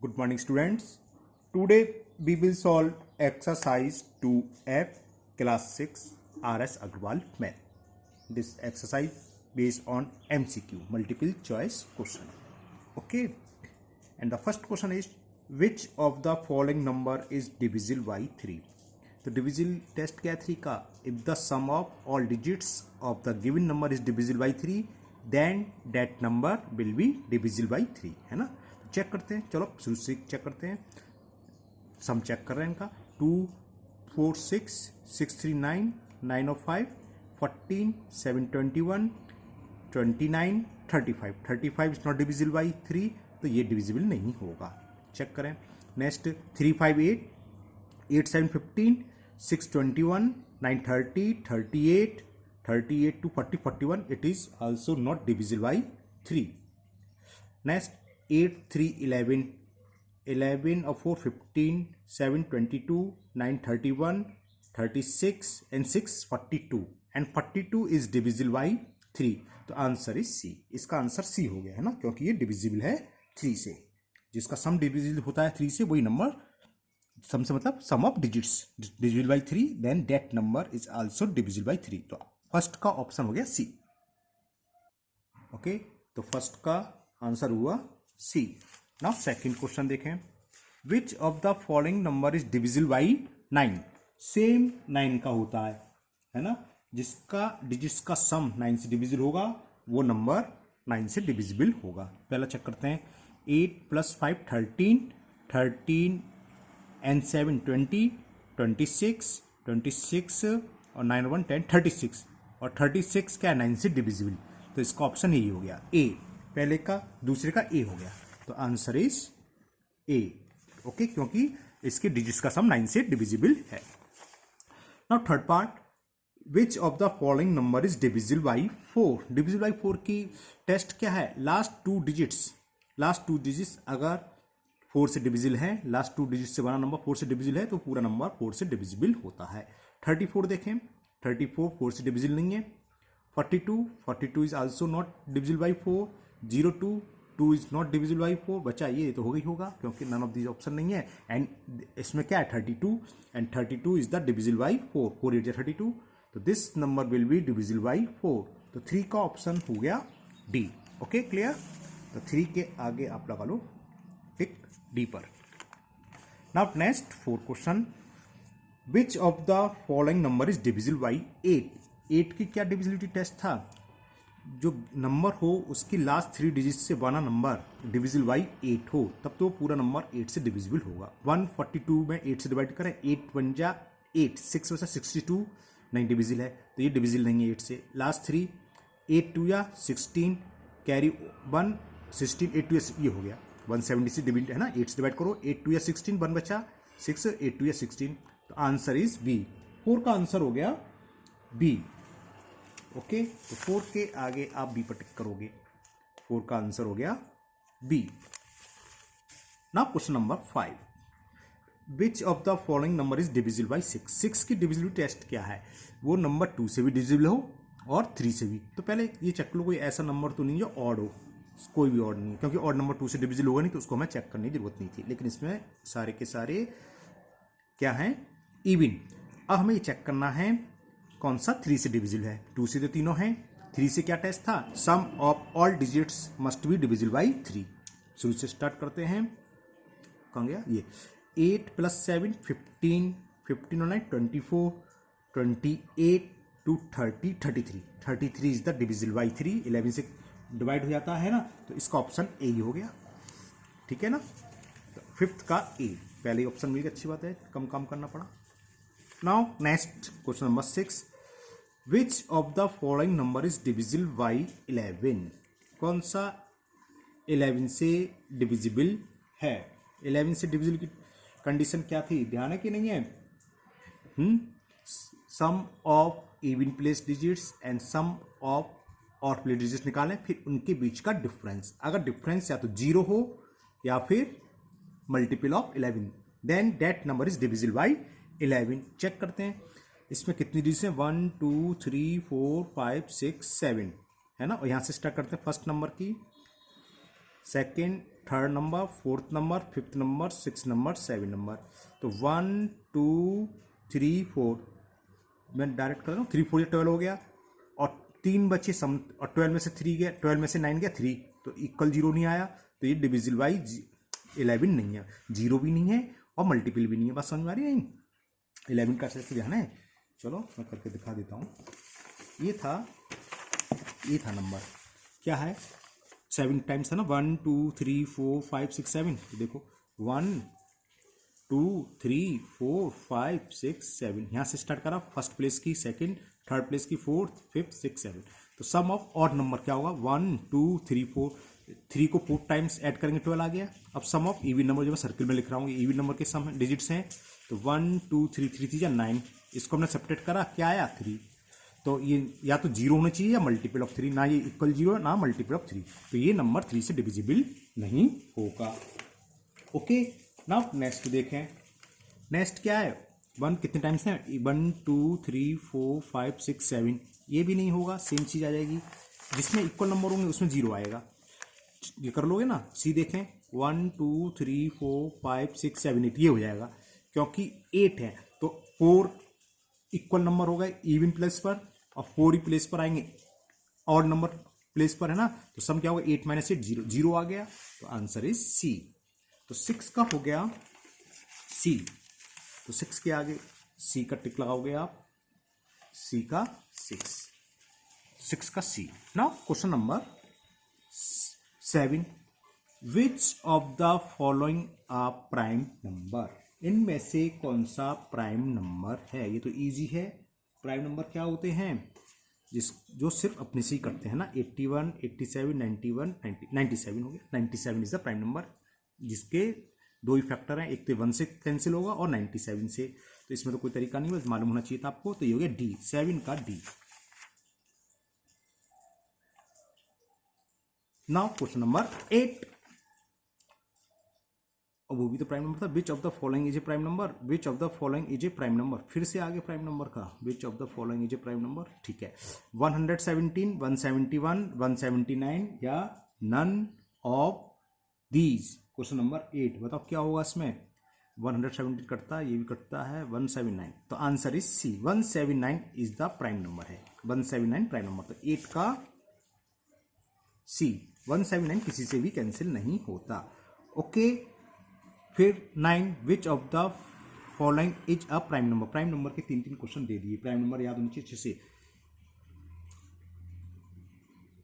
Good morning, students. Today we will solve exercise 2F class 6 RS Agrawal math. This exercise based on MCQ, multiple choice question. Okay, and the first question is, which of the following number is divisible by 3? तो divisible test क्या है 3 का? If the sum of all digits of the given number is divisible by 3 then that number will be divisible by 3, है ना. तो check करते हैं, चलो शुरू से चेक करते हैं. सम चेक कर रहे हैं इनका. 2 4 6 6 3 9 9 और 5 14 7 21 29 35 35 इज नॉट डिविजिबल बाई 3, तो ये डिविजिबल नहीं होगा. चेक करें. Next 3 5 8 8 7 15 6 21 9 30 38 38 to 40 41, it is also not divisible by 3. Next 8 3 11 11 or 4 15 7 22 9 31 36 and 6 42 and 42 is divisible by 3. तो आंसर इज सी. इसका आंसर सी हो गया, है ना, क्योंकि ये डिविजिबल है 3 से. जिसका सम डिविजिबल होता है 3 से वही नंबर, सम से मतलब sum of digits divisible by 3, then that number is also divisible by 3. तो फर्स्ट का ऑप्शन हो गया सी. ओके, तो फर्स्ट का आंसर हुआ सी. नाउ सेकंड क्वेश्चन देखें. Which of the following number is divisible by 9? Same 9 का होता है ना. जिसका डिजिट्स का सम 9 से डिविजिबल होगा वो नंबर 9 से डिविजिबल होगा. पहला चेक करते हैं. 8 + 5 13 13 and 7 20 26 26 और 9 1 10 36 और 36 क्या है 9 से डिविजिबल. तो इसका ऑप्शन यही हो गया ए. पहले का दूसरे का ए हो गया, तो आंसर इज ए. ओके, क्योंकि इसके डिजिट्स का सम 9 से डिविजिबल है. Now third part. Which of the following number is divisible by 4? Divisible by 4 की टेस्ट क्या है? लास्ट टू डिजिट्स अगर 4 से डिविजिबल है, लास्ट 2 डिजिट से बना नंबर 4 से डिविजिबल है, तो पूरा नंबर 4 से डिविजिबल होता है. 34 देखें. 34 4 से डिविजिबल नहीं है. 42 is also not divisible by 4. 2 is not divisible by 4. बचा ये तो होगा ही होगा, क्योंकि नन ऑफ दीज ऑप्शन नहीं है. एंड इसमें क्या है 32, and 32 is the divisible by 4. 4 8 32, तो this number will be divisible by 4. तो 3 का ऑप्शन हो गया डी. Okay, clear. तो 3 के आगे आप लगा लो टिक डी पर. Now next 4th question. Which of the following number is divisible by 8? 8 की क्या डिविजिबिलिटी टेस्ट था? जो नंबर हो उसकी लास्ट 3 डिजिट से बना नंबर डिविजिबल बाई 8 हो, तब तो पूरा नंबर 8 से डिविजिबल होगा. 142 में 8 से डिवाइड करें, 8 1 जा 8, 6 वैसा 62 नहीं डिविजिबल है, तो ये डिविजिबल नहीं है 8 से. लास्ट 3 8 2 या 16 कैरी 1 16 8 2 ये हो गया 176 डिविड है ना. 8 से डिवाइड करो, 8 2 या 16 1 बचा 6 8 2 या 16. तो आंसर इज बी. 4 का आंसर हो गया बी. ओके, तो 4 के आगे आप बी पर टिक करोगे. 4 का आंसर हो गया B. Now question number 5. Which of the following number is divisible by 6? 6 की डिविजिबिलिटी टेस्ट क्या है? वो नंबर 2 से भी डिविजिबल हो और 3 से भी. तो पहले ये चेक लो, कोई ऐसा नंबर तो नहीं जो ऑड हो. कोई भी ऑड नहीं, क्योंकि ऑड नंबर 2 से डिविजिबल होगा नहीं, तो उसको हमें चेक करने की जरूरत नहीं थी. लेकिन इसमें सारे के सारे क्या हैं? इवन. अब हमें ये चेक करना है कौन सा 3 से डिविजिबल है. 2 से तो तीनों हैं. 3 से क्या टेस्ट था? Sum of all digits must be divisible by 3. शुरू से स्टार्ट करते हैं. कहाँ गया ये? 8 + 7 15 15 और 9 24 28 to 30 33 33 is the divisible by 3. 11 से डिवाइड हो जाता है ना, तो इसका ऑप्शन ए ही हो गया. ठीक है ना. तो 5th का ए. पहले ऑप्शन मिल गया, अच्छी बात है, कम काम करना पड़ा. Now next question number 6. Which of the following number is divisible by 11? कौन सा 11 से डिविजिबल है? 11 से डिविजिबल की कंडीशन क्या थी? ध्यान है कि नहीं है? Sum of even place digits and sum of odd place digits निकालें, फिर उनके बीच का डिफरेंस. अगर डिफरेंस या तो 0 हो या फिर multiple of 11, then that number is divisible by 11. Check करते हैं इसमें कितनी डिजिट्स हैं. 1 2 3 4 5 6 7 है ना. और यहाँ से स्टार्ट करते हैं फर्स्ट नंबर की, second third number, fourth number, fifth number, six number, seven number. तो 1 2 3 4, मैं डायरेक्ट कर रहा हूँ, 3 4 12 हो गया, और 3 बचे सम, और 12 में से 3 गया, 12 में से 9 गया 3, तो इक्वल 0 नहीं आया, तो ये डिविजिबल बाई 11 नहीं है, 0 भी नहीं है और मल्टीपल भी नहीं है। बस समझ में आ रही है? 11 का ऐसे ध्यान है। चलो मैं करके दिखा देता हूँ। ये था नंबर, क्या है, 7 टाइम्स है ना, 1 2 3 4 5 6 7। तो देखो 1 2 3 4 5 6 7, यहाँ से स्टार्ट करा, फर्स्ट प्लेस की, सेकंड, थर्ड प्लेस की, फोर्थ, फिफ्थ, सिक्स, सेवन। तो सम ऑफ ऑड नंबर क्या होगा, 1 2 3 4, 3 को 4 टाइम्स ऐड करेंगे 12 आ गया। अब सम ऑफ इवन नंबर, जो मैं सर्किल में लिख रहा हूँ, इवन नंबर के सम डिजिट्स हैं, तो 1 2 3 3 3 9, इसको हमने सेपरेट करा, क्या आया 3। तो ये या तो 0 होना चाहिए या मल्टीपल ऑफ 3, ना ये इक्वल 0 ना मल्टीपल ऑफ 3, तो ये नंबर 3 से डिविजिबल नहीं होगा। ओके, नाउ नेक्स्ट देखें। नेक्स्ट क्या है, 1 कितने टाइम्स है, 1 2 3 4 5 6 7, ये भी नहीं होगा, सेम चीज आ जाएगी। जिसमें इक्वल नंबर होंगे उसमें 0 आएगा, ये कर लोगे ना। सी देखें, 1 2 3 4 5 6 7 8, ये हो जाएगा, क्योंकि 8 है तो 4 इक्वल नंबर हो गए इवन प्लेस पर, और 4 ही प्लेस पर आएंगे ऑड नंबर प्लेस पर, है ना। तो सम क्या होगा, 8 - 8 0, 0 आ गया, तो आंसर इज सी। तो 6 का हो गया सी, तो 6 के आगे सी का टिक लगाओगे आप, सी का 6 का C. Now question number 7, which of the following a prime number, इनमें से कौन सा प्राइम नंबर है। ये तो इजी है। प्राइम नंबर क्या होते हैं, जो सिर्फ अपने से ही करते हैं ना, 81 87 91 90, 97 हो गया, 97 इज द प्राइम नंबर, जिसके दो ही फैक्टर हैं, एक तो 1 से कैंसिल होगा और 97 से। तो इसमें तो कोई तरीका नहीं, बस मालूम होना चाहिए था आपको। तो ये हो गया डी, 7 का डी। नाउ क्वेश्चन नंबर 8, और वो भी तो प्राइम नंबर था। Which of the following is a prime number, which of the following is a prime number, फिर से आगे प्राइम नंबर का, which of the following is a prime number, ठीक है। 117 171 179 या none of these. Question number 8, बताओ क्या होगा इसमें, 117 कटता है, ये भी कटता है, 179, तो answer is C, 179 is the prime number है, 179 प्राइम नंबर। तो 8 का सी, 179 किसी से भी कैंसिल नहीं होता। ओके, फिर 9, विच of the following is a prime number. Prime number के 3 क्वेश्चन दे दिए, प्राइम नंबर याद होनी चाहिए अच्छे से।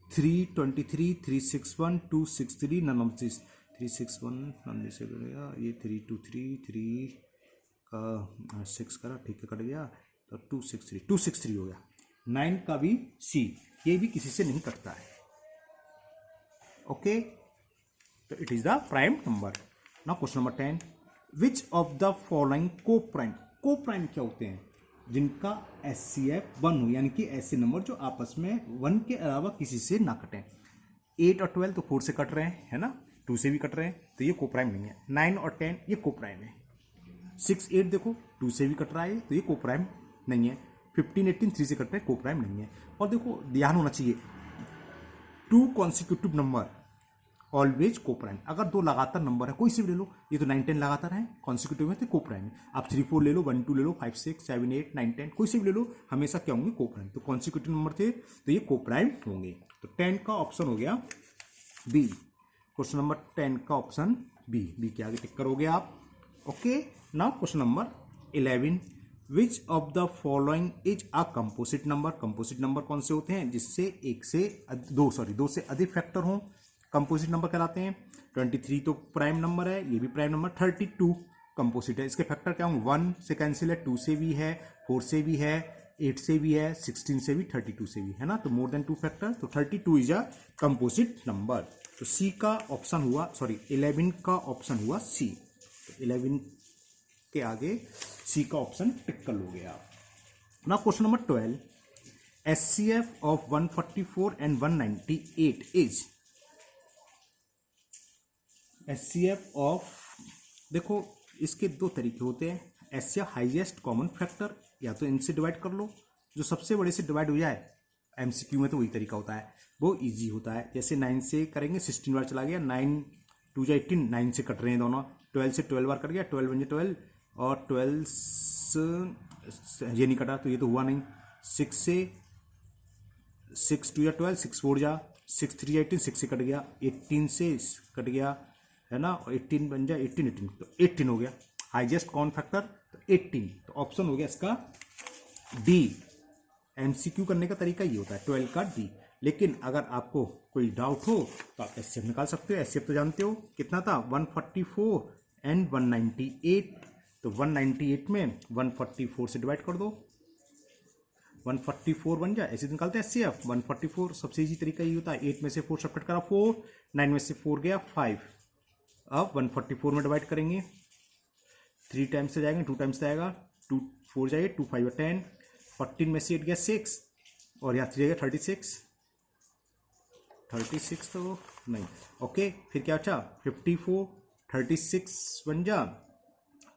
323 361 263, नन ऑफ दिस, 361 नन से करेगा, ये 323 3 का 6 करा, ठीक है, कट गया, तो 263 हो गया। 9 का भी सी, ये भी किसी से नहीं कटता है। ओके, तो it is the prime number. Now question number 10, which of the following को प्राइम। को प्राइम क्या होते हैं, जिनका HCF 1 हो, यानी कि ऐसे नंबर जो आपस में 1 के अलावा किसी से ना कटें। 8 और 12 तो 4 से कट रहे हैं, है ना, 2 से भी कट रहे हैं, तो ये को प्राइम नहीं है। 9 और 10 ये को प्राइम है। 6 8 देखो 2 से भी कट रहा है, तो ये को प्राइम नहीं है। 15 18 3 से कट रहे हैं, को प्राइम नहीं है। और देखो ध्यान होना चाहिए, 2 कॉन्सिक्यूटिव नंबर ऑलवेज को प्राइम। अगर 2 लगातार नंबर है, कोई से भी ले लो, ये तो 9 10 लगातार है, कॉन्सिक्यूटिव है, तो को प्राइम है। आप 3 4 ले लो, 1 2 ले लो, 5 6 7 8 9 10, कोई से भी ले लो, हमेशा क्या होंगे, को प्राइम। तो कॉन्सिक्यूटिव नंबर थे तो ये को प्राइम होंगे। तो 10 का ऑप्शन हो गया बी। क्वेश्चन नंबर 10 का ऑप्शन बी, बी के आगे टिक करोगे आप। Okay, now question number 11, which of the following is a composite number. Composite number कौन से होते हैं, जिससे दो से अधिक फैक्टर हों, कंपोजिट नंबर कहलाते हैं। 23 तो प्राइम नंबर है, ये भी प्राइम नंबर। 32 कंपोजिट है, इसके फैक्टर क्या होंगे, 1 से कैंसिल है, 2 से भी है, 4 से भी है, 8 से भी है, 16 से भी, 32 से भी, है ना। तो मोर देन 2 फैक्टर, तो 32 इज अ कंपोजिट नंबर। तो सी का ऑप्शन हुआ, 11 का ऑप्शन हुआ सी। तो 11 के आगे सी का ऑप्शन टिक कर लोगे आप। Now question number 12, HCF of 144 and 198 is. HCF of, देखो इसके 2 तरीके होते हैं, HCF हाईएस्ट कॉमन फैक्टर, या तो इनसे डिवाइड कर लो, जो सबसे बड़े से डिवाइड हो जाए। MCQ में तो वही तरीका होता है, वो इजी होता है। जैसे 9 से करेंगे 16 बार चला गया, 9 2 जा 18, 9 से कट रहे हैं दोनों, 12 से 12 बार कट गया, 12 बन जा 12 और 12 ये नहीं कटा तो ये तो हुआ नहीं, 6 से 6 2 या 12, 6 4 जा 6 3 18, 6 से कट गया, 18 से कट गया है ना, और 18 बन जा 18 18 तो 18 हो गया, हाईएस्ट कॉमन फैक्टर तो 18, तो ऑप्शन हो गया इसका डी। एमसीक्यू करने का तरीका ये होता है 12 का डी। लेकिन अगर आपको कोई डाउट हो तो आप एचसीएफ निकाल सकते हो। एचसीएफ तो जानते हो कितना था, 144 एंड 198, तो 198 में 144 से डिवाइड कर दो, 144 बन जाए, ऐसे निकालते हैं एचसीएफ। 144 सबसे इजी तरीका ये होता है, 8 में से 4 सब्ट्रैक्ट करा 4, 9 में से 4 गया 5, अब 144 में डिवाइड करेंगे, 3 टाइम्स से जाएंगे, 2 टाइम्स से आएगा, 2 4 जाएगा, 2 5 10, 14 में से 8 गया 6 और यहाँ 3 गया 36 तो नहीं, ओके। फिर क्या बचा 54, 36 बन जा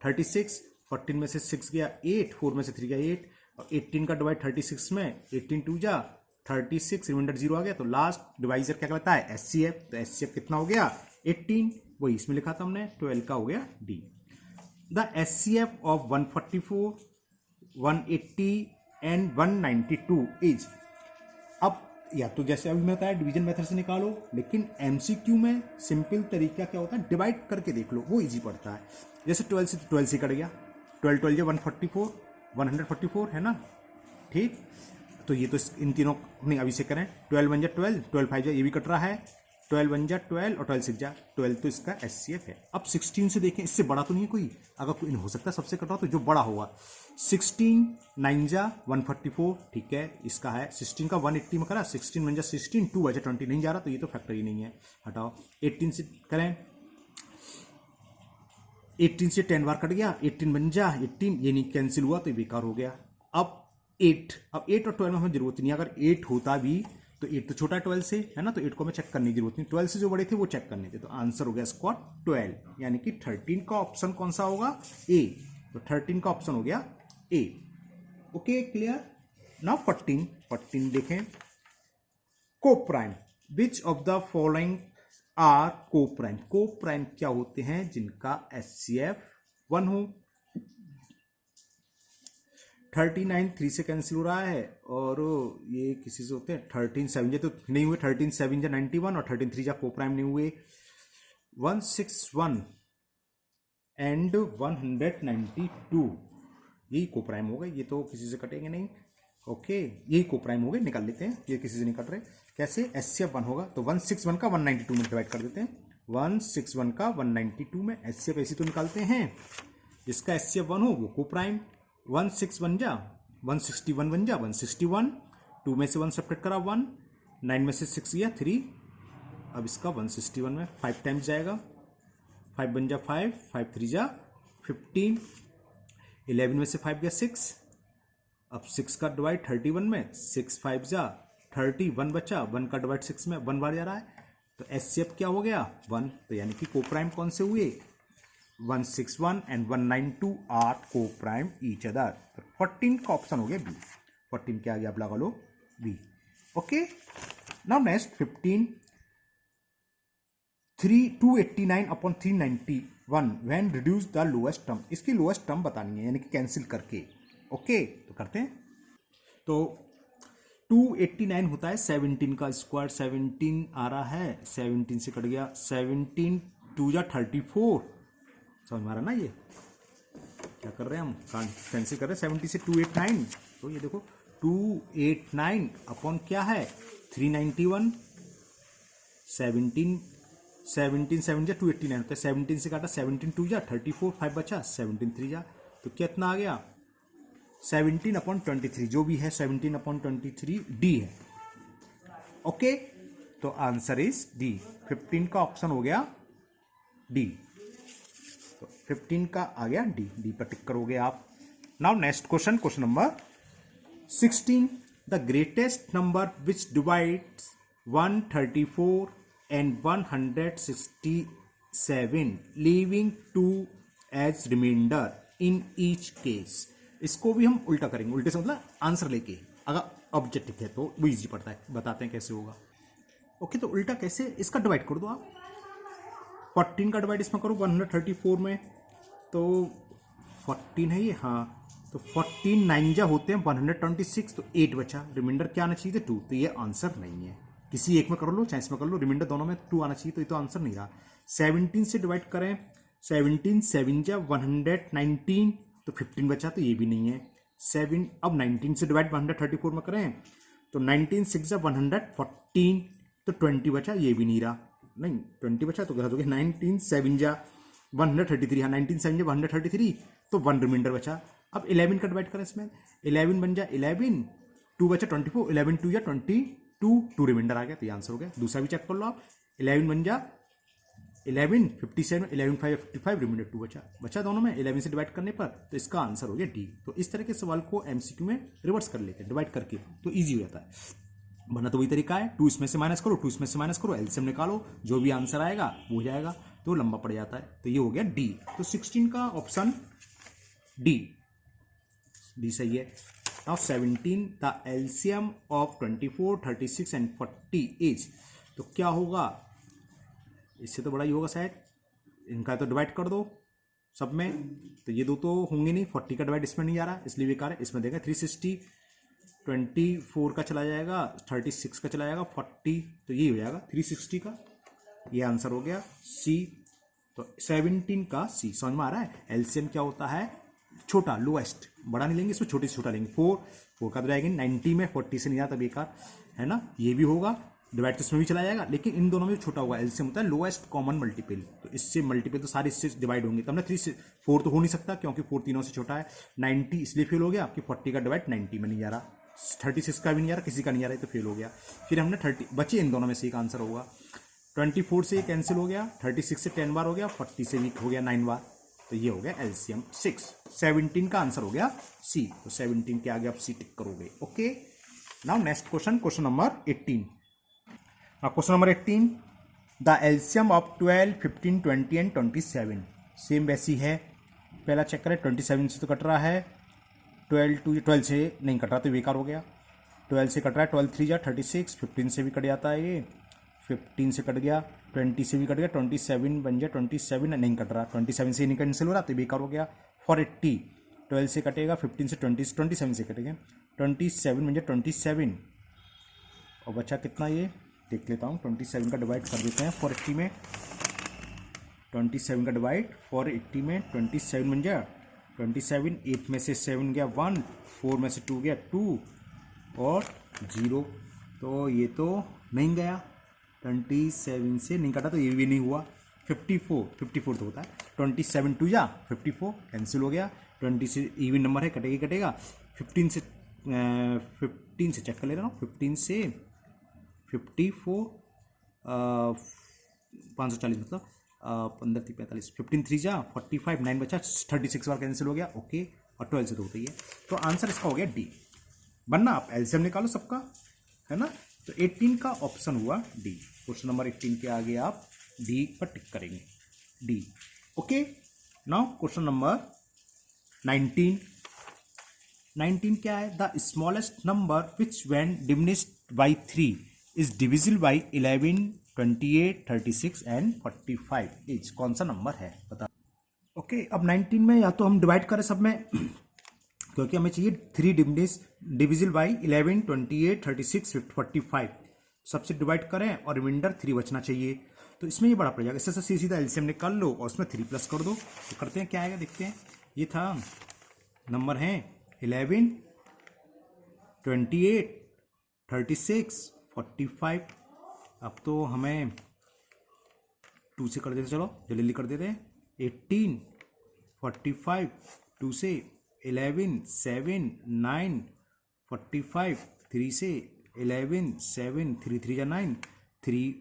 36, 14 में से 6 गया 8, 4 में से 3 गया 8 और 18 का डिवाइड 36 में 18 2 जा 36, रिमाइंडर 0 आ गया, तो लास्ट डिवाइजर क्या कहलाता है, एचसीएफ। तो एचसीएफ कितना हो गया 18, वही इसमें लिखा था हमने, 12 का हो गया D. The HCF of 144, 180 and 192 is, अब या तो जैसे अभी मैं बताया डिवीजन मेथड से निकालो, लेकिन एमसीक्यू में सिंपल तरीका क्या होता है, डिवाइड करके देख लो, वो इजी पड़ता है। जैसे 12 से 12 से कट गया, 12 12 144, 144 है ना, ठीक। तो ये तो इन तीनों नहीं अभी से करें, 12 1 जा 12, 12 5 जा ये भी कट रहा है, 12 1 जा 12 और 12 6 जा 12, तो इसका एचसीएफ है। अब 16 से देखें, इससे बड़ा तो नहीं है कोई, अगर कोई हो सकता है सबसे कट रहा तो जो बड़ा होगा, 16 9 जा 144, ठीक है, इसका है 16 का 180 में करा, 16 1 जा 16, 2 बचा 20 नहीं जा रहा, तो ये तो फैक्टर ही नहीं है, हटाओ। 18 से करें, 18 से 10 बार कट गया, 18 बन जा 18, ये नहीं कैंसिल हुआ तो ये बेकार हो गया। अब 8 और 12 में हमें जरूरत नहीं, अगर 8 होता भी तो 8 तो छोटा है 12 से, है ना, तो 8 को हमें चेक करने की जरूरत नहीं, 12 से जो बड़े थे वो चेक करने थे, तो आंसर हो गया इसका 12, यानी कि 13 का ऑप्शन कौन सा होगा, ए। तो 13 का ऑप्शन हो गया ए, ओके क्लियर। नाउ 14 देखें, coprime, which of the following are coprime. Coprime क्या होते हैं, जिनका एचसीएफ 1 हो। 39 3 से कैंसिल हो रहा है, और ये किसी से होते हैं 13 7 जा तो नहीं हुए, 13 7 जा 91 और 13 3 जा कोप्राइम नहीं हुए। 161 एंड 192 यही कोप्राइम हो गए, ये तो किसी से कटेंगे नहीं, ओके, यही कोप्राइम हो गए, निकाल लेते हैं, ये किसी से नहीं कट रहे। कैसे, एचसीएफ 1 होगा तो 161 का 192 में डिवाइड कर देते हैं, 161 का 192 में एचसीएफ ऐसी तो निकालते हैं, जिसका एचसीएफ 1 हो वो कोप्राइम। 16 बन जा 161 बन जा 161, 2 में से 1 सब्ट्रैक्ट करा 1, 9 में से 6 गया 3, अब इसका 161 में 5 टाइम्स जाएगा, 5 बन जा 5, 5 3 जा 15, 11 में से 5 गया 6, अब 6 का डिवाइड 31 में, 6 5 जा 30, 1 बचा, 1 का डिवाइड 6 में 1 बार जा रहा है, तो एचसीएफ क्या हो गया 1, तो यानी कि कोप्राइम कौन से हुए, 161 and 192 are coprime each other. तो 14 का ऑप्शन हो गया बी, 14 क्या आ गया आप लगा लो B, okay. Now next 15, 289 upon 391 when reduce the lowest term, इसकी लोएस्ट टर्म बतानी है, यानी कि कैंसिल करके, ओके। तो करते हैं, तो 289 होता है 17 का स्क्वायर, 17 आ रहा है, 17 से कट गया, 17 2 जा 34, समझ में आ रहा ना, ये क्या कर रहे हैं हम, कैंसिल कर रहे हैं, 70 से 289, तो ये देखो 289 अपॉन क्या है 391, 17 7 जा 289 होता है, 17 से काटा, 17 2 जा 34, 5 बचा, 17 3 जा, तो कितना आ गया 17 अपॉन 23, जो भी है 17 अपॉन 23 डी है, ओके। तो आंसर इज डी, 15 का ऑप्शन हो गया डी, तो 15 का आ गया डी, डी पर टिक करोगे आप। Now next question, question number 16, the greatest number which divides 134 and 167 leaving 2 as remainder in each case. इसको भी हम उल्टा करेंगे, उल्टे से मतलब आंसर लेके, अगर ऑब्जेक्टिव है तो वो इजी पड़ता है, बताते हैं कैसे होगा, ओके। तो उल्टा कैसे, इसका डिवाइड कर दो आप, 14 का डिवाइड इसमें करो 134 में, तो 14 है ये, हाँ, तो 14 9 जा होते हैं 126, तो 8 बचा, रिमाइंडर क्या आना चाहिए 2, तो ये आंसर नहीं है। किसी एक में कर लो, चाहे इसमें कर लो, रिमाइंडर दोनों में 2 आना चाहिए, तो ये तो आंसर नहीं रहा। 17 से डिवाइड करें, 17 7 जा 119, तो 15 बचा, तो ये भी नहीं है। 7 अब 19 से डिवाइड 134 में करें तो 19 6 जा 114, तो 20 बचा, ये भी नहीं रहा, नहीं 20 बचा तो गलत हो गया। 19 7 जा 133, हाँ 19 7 जा 133, तो 1 रिमाइंडर बचा। अब 11 का डिवाइड करें इसमें, 11 बन जा 11, 2 बचा 24, 11 2 जा 22, 2 रिमाइंडर आ गया, तो ये आंसर हो गया। दूसरा भी चेक कर लो आप, 11 बन जा 11 57, 11 5 55, रिमाइंडर 2 बचा दोनों में 11 से डिवाइड करने पर, तो इसका आंसर हो गया डी। तो इस तरह के सवाल को एमसीक्यू में रिवर्स कर लेते हैं, डिवाइड करके, तो ईजी हो जाता है। वरना तो वही तरीका है, 2 इसमें से माइनस करो, 2 इसमें से माइनस करो, एलसीएम निकालो, जो भी आंसर आएगा वो हो जाएगा, तो लंबा पड़ जाता है। तो ये हो गया डी। तो 16 का ऑप्शन डी सही है। Now 17 the LCM of 24 36 and 40 is, तो क्या होगा, इससे तो बड़ा ही होगा शायद, इनका तो डिवाइड कर दो सब में, तो ये दो तो होंगे नहीं, 40 का डिवाइड इसमें नहीं आ रहा इसलिए बेकार है। इसमें देखा 360, 24 का चला जाएगा, 36 का चला जाएगा, 40, तो ये हो जाएगा 360 का, ये आंसर हो गया सी। तो 17 का सी समझ में आ रहा है। एलसीएम क्या होता है, छोटा लोएस्ट, बड़ा नहीं लेंगे इसमें, छोटे से छोटा लेंगे। 4 का तो जाएगी 90 में, 40 से नहीं आता बेकार है ना, ये भी होगा, डिवाइड तो इसमें भी चला जाएगा, लेकिन इन दोनों में छोटा होगा। एलसीएम होता है लोएस्ट कॉमन मल्टीपल, तो इससे मल्टीपल तो सारे इससे डिवाइड होंगे, तब ना 3 से 4 तो हो नहीं सकता क्योंकि 4 तीनों से छोटा है। 90 इसलिए फेल हो गया आपकी, 40 का डिवाइड 90 में नहीं आ रहा, 36 का भी नहीं आ रहा, किसी का नहीं आ रहा, तो फेल हो गया। फिर हमने 30 बचे, इन दोनों में से एक आंसर होगा। 24 से कैंसिल हो गया, 36 से 10 बार हो गया, 40 से भी हो गया 9 बार, तो ये हो गया एलसीएम 6। 17 का आंसर हो गया सी, तो 17 के आगे आप सी टिक करोगे। Okay, now next question, question number 18। Question number 18 the LCM of 12 15 20 and 27, same वैसी है। पहला चेक करें, 27 से तो कट रहा है, 12 से नहीं कट रहा तो बेकार हो गया, 12 से कट रहा है, 12 3 जा 36, 15 से भी कट जाता है ये, 15 से कट गया, 20 से भी कट गया, 27 बन गया, 27 नहीं कट रहा, 27 से नहीं कैंसिल हो रहा तो बेकार हो गया। 480 12 से कटेगा, 15 से 27 से कटेगा, 27 बन गया 27, और बचा कितना ये देख लेता हूँ, 27 का डिवाइड कर देते हैं 480 में, 27 का डिवाइड 480 में, 27 बन गया 27, 8 में से 7 गया 1, 4 में से 2 गया 2 और 0, तो ये तो नहीं गया, 27 से नहीं कटा तो ये भी नहीं हुआ। 54 तो होता है, 27 2 जा 54 कैंसिल हो गया, 20 से इवन नंबर है, कटेगा 15 से 15 से चेक कर ले रहा हूँ, 15 से 54 540 मतलब 15 3 45, 15 3 जा 45, 9 बचा, 36 बार कैंसिल हो गया। ओके, और 12 से तो होता ही है, तो आंसर इसका हो गया डी। बनना आप एलसीएम निकालो सबका, है ना, तो 18 का ऑप्शन हुआ डी। क्वेश्चन नंबर 18 के आगे आप डी पर टिक करेंगे, D. Okay, now question number 19 क्या है, the smallest number which when diminished by 3 is divisible by 11 28 36 and 45 is, कौन सा नंबर है बता। ओके, अब 19 में या तो हम डिवाइड करें सब में क्योंकि हमें चाहिए 3 डिविजिबल बाय 11 28 36 45, सबसे डिवाइड करें और रिमाइंडर 3 बचना चाहिए, तो इसमें ये बड़ा पड़ जाएगा। इससे सीधा एलसीएम निकाल लो और उसमें 3 प्लस कर दो, तो करते हैं क्या आएगा देखते हैं। ये था नंबर है 11 28 36 45, अब तो हमें 2 से कर देते, चलो जल्दी कर देते हैं, 18 45, 2 से 11 7 9 45, 3 से 11 7 3 3 जा 9 3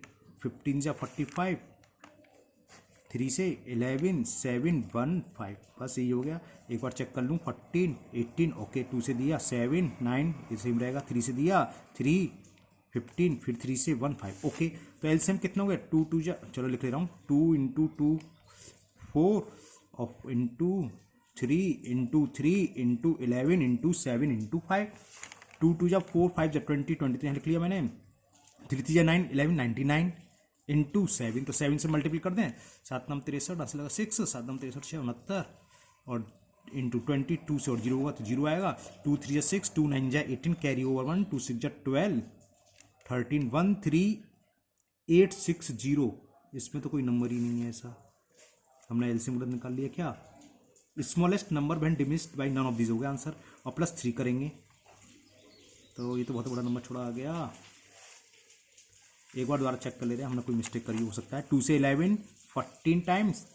15 जा 45, 3 से 11 7 1 5, बस यही हो गया। एक बार चेक कर लूँ, 14 18, ओके, 2 से दिया 7 9, ये सेम रहेगा, 3 से दिया 3 15, फिर 3 से 1 5, ओके। तो एलसीएम कितना हो गया, 2 2 जा, चलो लिख ले रहा हूँ, 2 इंटू 2 4 और into 3 into 3 into 11 into 7 into 5, 2 2 जा 4 5 जा 20 23 लिख लिया मैंने, 3 3 जा 9 11 99, इंटू 7, तो 7 से मल्टीप्लाई कर दें, 7 नम 63 आंसर लगा 6, 7 नम 63 6 69, और इंटू 22 से और 0 होगा तो 0 आएगा, 2 3 जा 6, 2 9 जा 18, कैरी ओवर 1, 2 6 जा 12, 13 1 3 8 6 0। इसमें तो कोई नंबर ही नहीं है ऐसा, हमने एलसीएम निकाल लिया क्या, smallest number when diminished by none of these हो गया आंसर, और प्लस 3 करेंगे तो ये तो बहुत बड़ा नंबर छोड़ा आ गया। एक बार दोबारा चेक कर ले रहे हैं, हमने कोई मिस्टेक करी हो सकता है। 2 से 11 14 टाइम्स,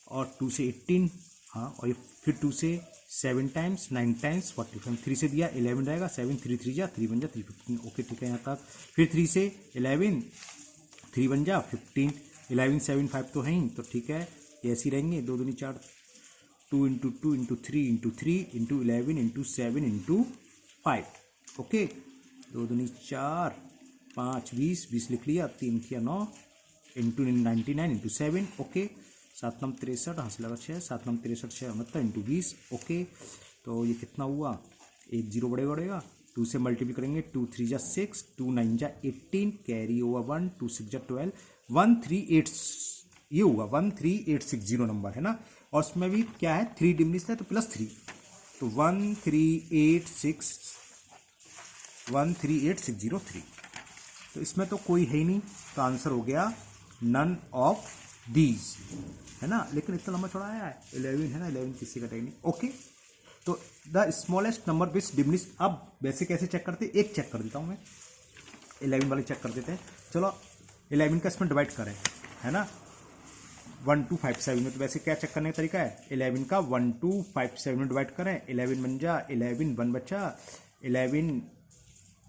और 2 से 18, हाँ, और ये फिर 2 से 7 टाइम्स 9 टाइम्स 45, 3 से दिया 11 रहेगा, 7 3 3 जा 3 बन जा 315, ओके ठीक है यहाँ तक। फिर 3 से 11 3 बन जा 15, 11 7 5 तो है ही, तो ठीक है ये ऐसे ही रहेंगे, 2 दूनी 4, 2 into 2 into 3 into 3 into 11 into 7 into 5, okay, 2 दूनी 4 5 20 20 लिख लिया, 3 किया 9 इंटू 99 इंटू 7, ओके, 7 नम 63 हासिल लगा 6, 7 नम 63 6 69 इंटू 20, ओके, तो ये कितना हुआ, एक जीरो बढ़ेगा, 2 से मल्टीप्लाई करेंगे, 2 3 जा 6, 2 9 जा 18, कैरी ओवर 1, 2 6 जा 12, 138, ये हुआ 13860 नंबर है ना, और उसमें भी क्या है 3 डिमिनिश है तो प्लस 3, तो 13860 तो इसमें तो कोई है ही नहीं, तो आंसर हो गया नन ऑफ दीज, है ना। लेकिन इतना लंबा छोड़ा आया है, 11 है ना, 11 किसी का नहीं, ओके। तो the smallest number which diminish, अब वैसे कैसे चेक करते, एक चेक कर देता हूं मैं, 11 वाले चेक कर देते हैं, चलो 11 का इसमें डिवाइड करें, है ना, 1 2 5 7 में, तो वैसे क्या चेक करने का तरीका है, 11 का 1 2 5 7 में डिवाइड करें, 11 बन जा 11 1 बचा, 11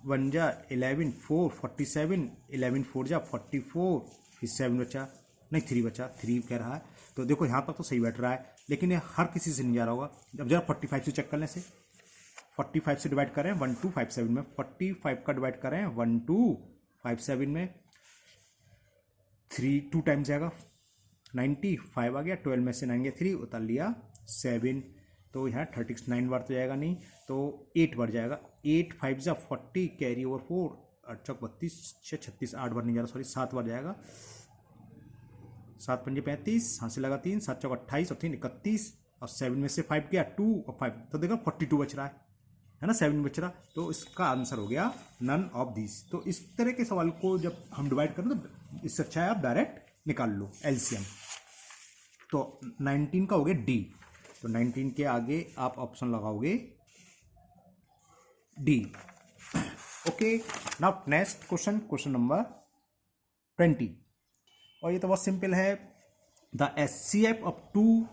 1 जा 11 4 47, 11 4 जा 44, फिर 7 बचा, नहीं 3 बचा, 3 कह रहा है, तो देखो यहाँ तक तो सही बैठ रहा है, लेकिन ये हर किसी से नहीं जा रहा होगा। अब जरा 45 से चेक करने से, 45 से डिवाइड करें 1 2 5 7 में, 45 का डिवाइड करें 1 2 5 7 में, 3 2 टाइम्स जाएगा 95 आ गया, 12 में से 9 गया 3, उतार लिया 7, तो यहाँ 39 बार तो जाएगा नहीं, तो 8 बार जाएगा, 8 5 जा 40, कैरी ओवर 4, 8 32 6 36, 8 बार नहीं जा रहा, सॉरी 7 बार जाएगा, 7 पंजे 35, हासिल लगा 3, 7 चौक 28 और 3 31, और 7 में से 5 गया 2 और 5, तो देखो 42 बच रहा है ना, 7 बच रहा, तो इसका आंसर हो गया नन ऑफ दिस। तो इस तरह के सवाल को जब हम डिवाइड करें तो इससे अच्छा है आप डायरेक्ट निकाल लो एलसीएम। तो 19 का हो गया डी, तो 19 के आगे आप ऑप्शन लगाओगे D, okay. Now next question, question number 20, और ये तो बहुत सिंपल है, the HCF of 2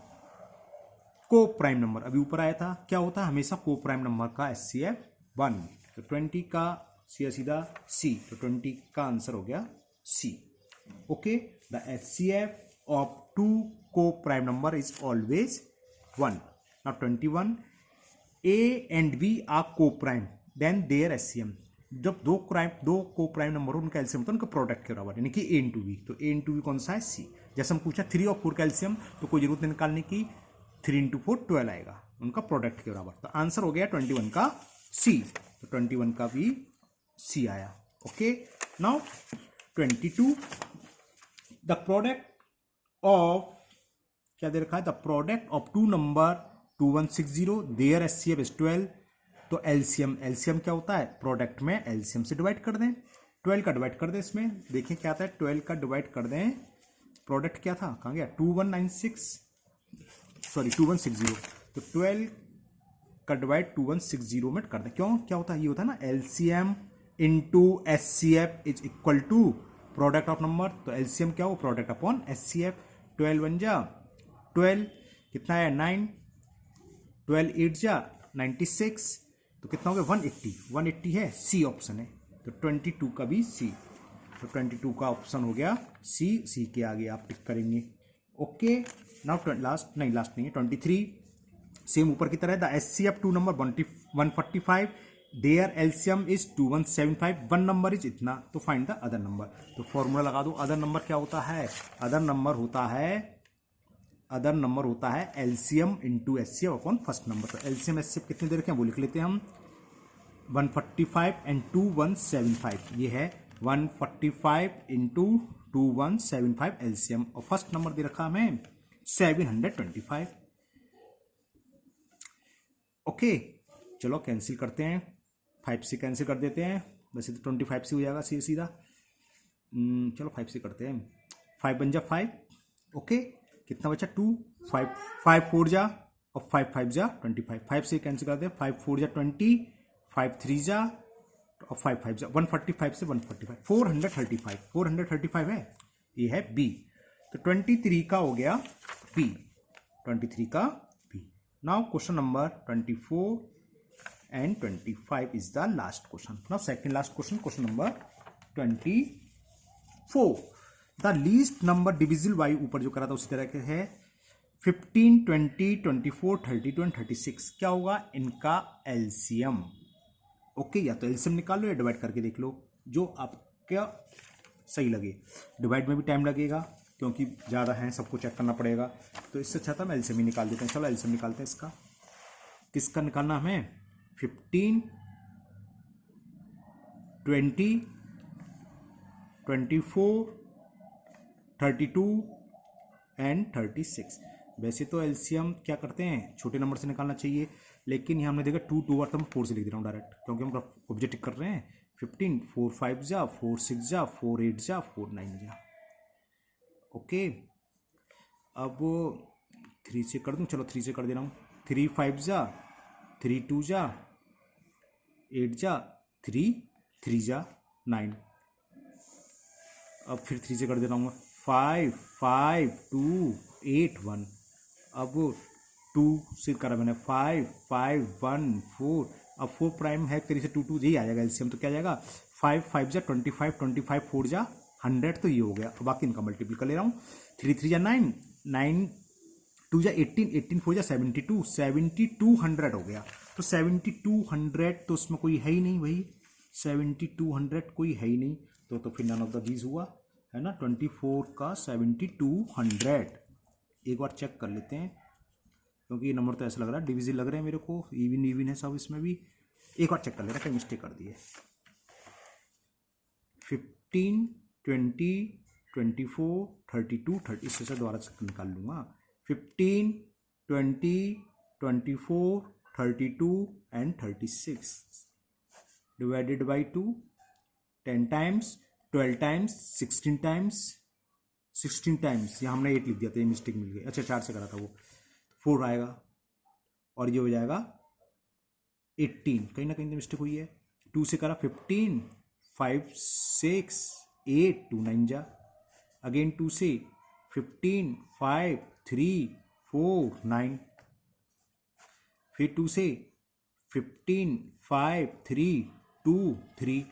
coprime number, अभी ऊपर आया था, क्या होता है हमेशा को प्राइम नंबर का एचसीएफ 1, तो 20 का सीधा सी, तो 20 का आंसर हो गया C, okay. The HCF of 2 coprime number is always 1। Now 21, A and B are coprime then their HCM, जब दो को प्राइम नंबर हो उनका एलसीएम होता है उनका प्रोडक्ट के बराबर, यानी कि ए इंटू बी, तो ए इंटू बी कौन सा है सी। जैसे हम पूछा 3 और 4 का एलसीएम, तो कोई जरूरत नहीं निकालने की, 3 इंटू 4 12 आएगा उनका प्रोडक्ट के बराबर, तो आंसर हो गया 21 का सी, तो 21 का भी सी आया, okay. Now 22, the product of, क्या दे रखा है, the product of 2 number 2160 their HCF is 12, तो एलसीएम, एलसीएम क्या होता है, प्रोडक्ट में एलसीएम से डिवाइड कर दें, 12 का डिवाइड कर दें, इसमें देखिए क्या आता है, 12 का डिवाइड कर दें, प्रोडक्ट क्या था, कहाँ गया, 2196, सॉरी 2160, तो 12 का डिवाइड 2160 में कर दें, क्यों, क्या होता है, ये होता है ना LCM into HCF is equal to product of number, तो एलसीएम क्या हो, प्रोडक्ट अपॉन एचसीएफ, 12 बन जा 12, कितना है 9, 12 8 जा 96, तो कितना हो गया 180 है, सी ऑप्शन है, तो 22 का भी सी, तो 22 का ऑप्शन हो गया सी, सी के आगे आप टिक करेंगे, ओके। नाउ लास्ट नहीं है 23, सेम ऊपर की तरह, the HCF 2 number 145 their LCM is 2175, 1 number is इतना, तो फाइंड द अदर नंबर, तो फॉर्मूला लगा दो, अदर नंबर क्या होता है, अदर नंबर होता है LCM into HCF upon first number, तो एलसीएम एचसीएफ कितने दे रखे हैं वो लिख लेते हैं हम, 145 एंड 2 175, ये है 145 इंटू 2175 एलसीएम, और फर्स्ट नंबर दे रखा हमें 725। ओके, चलो कैंसिल करते हैं, 5 से कैंसिल कर देते हैं, वैसे तो 25 से हो जाएगा सीधा सीधा। चलो 5 से करते हैं, 5 बन जा 5। ओके, कितना बचा 2, 5 5 4 जा और 5 5 जा 25, 5 से कैंसिल कर दे, 5 4 जा 20, 5 3 जा और 5 5 जा 145 से 145, 435, 435 है, ये है बी। तो 23 का हो गया बी, 23 का B. Now question number 24 and 25 is the last question. Now second last question, question number 24. The least number divisible by ऊपर जो करा था उसी तरह के है 15, 20, 24, 32 and 36। क्या होगा इनका एलसीएम? ओके, या तो एलसीएम निकाल लो या डिवाइड करके देख लो, जो आपका सही लगे। डिवाइड में भी टाइम लगेगा क्योंकि ज़्यादा है, सबको चेक करना पड़ेगा, तो इससे अच्छा था हम एलसीएम ही निकाल देते हैं। चलो एलसीएम निकालते हैं इसका। किसका निकालना हमें? 15, 20, 24, 32 एंड 36। वैसे तो एलसीएम क्या करते हैं, छोटे नंबर से निकालना चाहिए, लेकिन यहाँ हमने देखा 2 2 बार, तो मैं 4 से लिख दे रहा हूँ डायरेक्ट, क्योंकि हम ऑब्जेक्टिव कर रहे हैं। 15, 4 5 जा, 4 6 जा, 4 8 जा, 4 9 जा। ओके, अब 3 से कर दूँ, चलो 3 से कर दे रहा हूँ। 3 5 जा, 3 2 जा, 8 जा, 3 3 जा 9। अब फिर 3 से कर दे रहा हूँ 5 5 2 8 1। अब 2 से करा मैंने 5 5 1 4। अब 4 प्राइम है, 3 से 2 2 यही आ जाएगा एलसीएम, तो क्या जाएगा 5 5 जा 25, 25 4 जा 100, तो ये हो गया। अब बाकी इनका मल्टीपल कर ले रहा हूँ। 3 3 जा 9, 9 2 जा 18, 18 4 जा 72, 7200 हो गया। तो 7200 तो उसमें कोई है ही नहीं भाई, 7200 कोई है ही नहीं, तो फिर नन ऑफ द दीज हुआ, है ना। 24 का 7200 एक बार चेक कर लेते हैं, क्योंकि ये नंबर तो ऐसा लग रहा है डिविजिबल लग रहे हैं मेरे को, इवन इवन है सब इसमें भी। एक बार चेक कर ले रहा है, कहीं मिस्टेक कर दी है। 15, 20, 24, 32, 30, इससे दोबारा निकाल लूँगा। 15, 20, 24, 32 and 36 divided by 2, 10 times, 12 times, 16 times, 16 times, यहाँ हमने 8 लिख दिया था, ये मिस्टेक मिल गई। अच्छा 4 से करा था वो, 4 आएगा और ये हो जाएगा 18, कहीं ना कहीं तो मिस्टेक हुई है। 2 से करा 15, 5 6 8 2 9 जा, अगेन 2 से 15 5 3 4 9, फिर 2 से 15 5 3 2 3,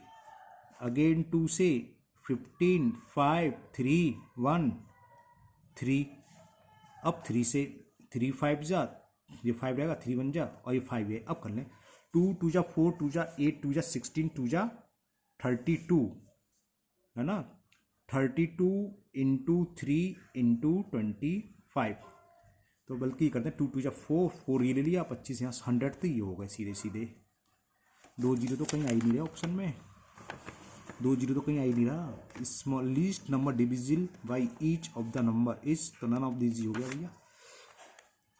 अगेन 2 से 15 5 3 1 3। अब 3 से 3 5 जा, ये 5 रहेगा, 3 1 जा और ये 5 है। अब कर लें 2 2 जा 4 2 जा 8 2 जा 16 2 जा 32, है ना। 32 इंटू 3 इंटू 25, तो बल्कि करते हैं 2 2 जा 4 4 ये ले लिया, 25 यहाँ 100, तो ये हो गए सीधे सीधे। 2 जीरो तो कहीं आ ही नहीं रहा ऑप्शन में, 2 जीरो तो कहीं आ ही नहीं रहा। Smallest number divisible by each of the number is, तो नन ऑफ दिस हो गया भैया।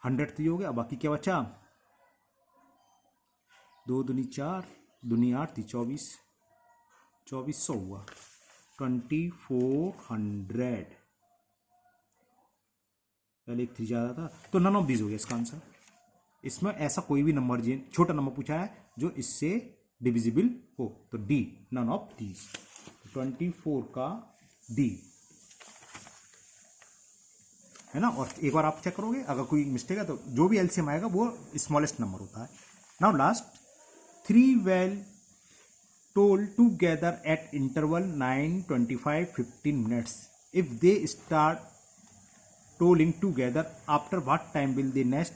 100 तो ये हो गया, बाकी क्या बचा? 2 दूनी 4, दूनी 8 थी 24, 2400 हुआ। 2400, पहले एक 3 ज़्यादा था, तो नन ऑफ दीज हो गया इसका आंसर। इसमें ऐसा कोई भी नंबर छोटा नंबर पूछा है जो इससे डिविजिबल हो, तो डी, नन ऑफ दीज। 24 का डी, है ना। और एक बार आप चेक करोगे, अगर कोई मिस्टेक है तो जो भी एलसीएम आएगा वो स्मॉलेस्ट नंबर होता है। Now last, 3 well told together at interval 9 25 15 minutes, if they start tolling together after what time will they next?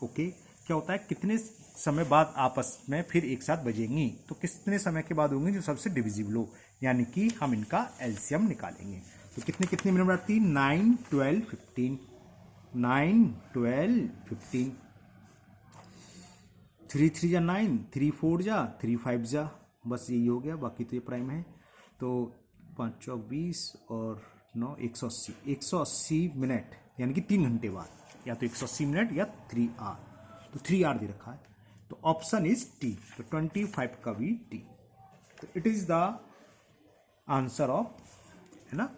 Okay, क्या होता है, कितने समय बाद आपस में फिर एक साथ बजेंगी, तो कितने समय के बाद होंगी जो सबसे डिविजिबल हो, यानी कि हम इनका एलसीएम निकालेंगे। तो कितने कितने मिनट आती, 9 12 15, 9 12 15, 3 3 जा 9, 3 4 जा, 3 5 जा, बस यही हो गया, बाकी तो ये प्राइम है। तो 5 चौक 20 और 9 180, 180 मिनट यानी कि 3 घंटे बाद, या तो 180 मिनट या 3 आवर, तो 3 आवर दे रखा है, तो ऑप्शन इज टी, तो 25 का भी टी, तो it is the answer of, है ना।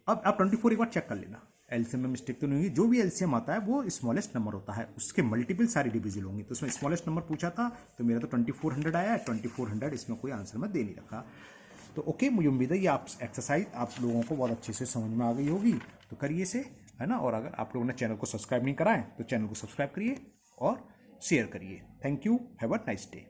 अब आप 24 एक बार चेक कर लेना, एलसीएम में मिस्टेक तो नहीं हुई, जो भी एलसीएम आता है वो स्मॉलेस्ट नंबर होता है, उसके मल्टीपल सारी डिविजन होंगी, तो उसमें स्मॉलेस्ट नंबर पूछा था तो मेरा तो 2400 आया है, 2400 इसमें कोई आंसर मैं दे नहीं रखा। तो ओके, मुझे उम्मीद है ये आप एक्सरसाइज आप लोगों को बहुत अच्छे से समझ में आ गई होगी, तो करिए इसे, है ना। और अगर आप लोगों ने चैनल को सब्सक्राइब नहीं करा है तो चैनल को सब्सक्राइब करिए और शेयर करिए। Thank you, have a nice day.